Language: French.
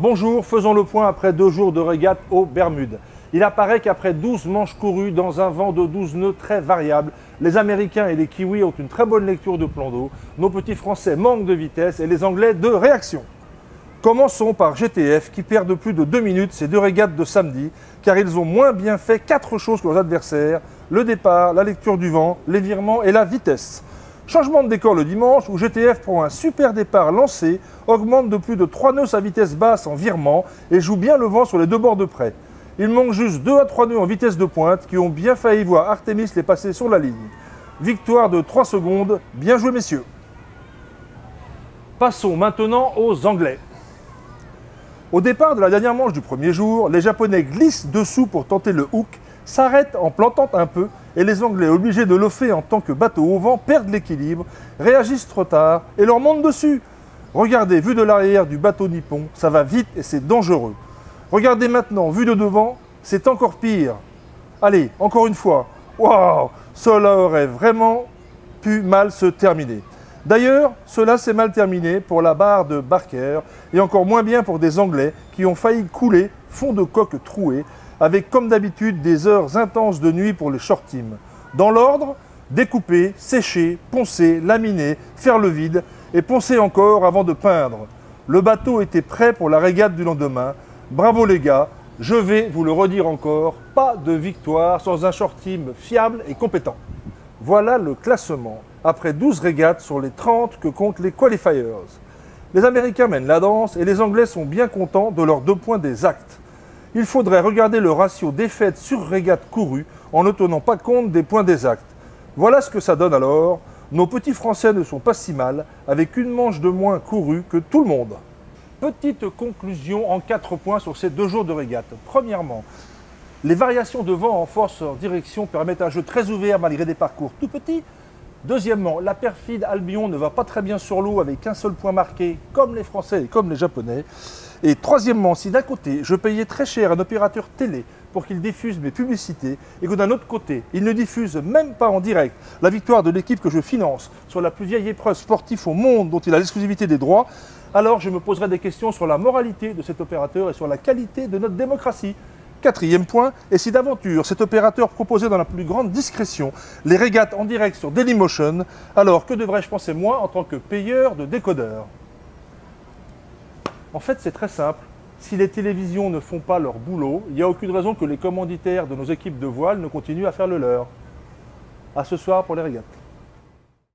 Bonjour, faisons le point après 2 jours de régate aux Bermudes. Il apparaît qu'après 12 manches courues dans un vent de 12 nœuds très variable, les Américains et les Kiwis ont une très bonne lecture de plan d'eau, nos petits Français manquent de vitesse et les Anglais de réaction. Commençons par GTF qui perd de plus de 2 minutes ces 2 régates de samedi car ils ont moins bien fait 4 choses que leurs adversaires, le départ, la lecture du vent, les virements et la vitesse. Changement de décor le dimanche où GTF prend un super départ lancé, augmente de plus de 3 nœuds sa vitesse basse en virement et joue bien le vent sur les 2 bords de près. Il manque juste 2 à 3 nœuds en vitesse de pointe qui ont bien failli voir Artemis les passer sur la ligne. Victoire de 3 secondes, bien joué messieurs. Passons maintenant aux Anglais. Au départ de la dernière manche du premier jour, les Japonais glissent dessous pour tenter le hook, s'arrêtent en plantant un peu et les Anglais, obligés de loffer en tant que bateau au vent, perdent l'équilibre, réagissent trop tard et leur montent dessus. Regardez, vu de l'arrière du bateau nippon, ça va vite et c'est dangereux. Regardez maintenant, vu de devant, c'est encore pire. Allez, encore une fois. Waouh, cela aurait vraiment pu mal se terminer. D'ailleurs, cela s'est mal terminé pour la barre de Barker et encore moins bien pour des Anglais qui ont failli couler fond de coque troué avec comme d'habitude des heures intenses de nuit pour les short teams. Dans l'ordre, découper, sécher, poncer, laminer, faire le vide et poncer encore avant de peindre. Le bateau était prêt pour la régate du lendemain. Bravo les gars, je vais vous le redire encore, pas de victoire sans un short team fiable et compétent. Voilà le classement, après 12 régates sur les 30 que comptent les qualifiers. Les Américains mènent la danse et les Anglais sont bien contents de leurs 2 points des actes. Il faudrait regarder le ratio défaite sur régate courue en ne tenant pas compte des points des actes. Voilà ce que ça donne alors. Nos petits Français ne sont pas si mal, avec une manche de moins courue que tout le monde. Petite conclusion en 4 points sur ces 2 jours de régate. Premièrement, les variations de vent en force en direction permettent un jeu très ouvert malgré des parcours tout petits. Deuxièmement, la perfide Albion ne va pas très bien sur l'eau avec un seul point marqué, comme les Français et comme les Japonais. Et troisièmement, si d'un côté, je payais très cher un opérateur télé pour qu'il diffuse mes publicités et que d'un autre côté, il ne diffuse même pas en direct la victoire de l'équipe que je finance sur la plus vieille épreuve sportive au monde dont il a l'exclusivité des droits, alors je me poserai des questions sur la moralité de cet opérateur et sur la qualité de notre démocratie. 4e point, et si d'aventure cet opérateur proposait dans la plus grande discrétion les régates en direct sur Dailymotion, alors que devrais-je penser moi en tant que payeur de décodeur? En fait, c'est très simple. Si les télévisions ne font pas leur boulot, il n'y a aucune raison que les commanditaires de nos équipes de voile ne continuent à faire le leur. À ce soir pour les régates.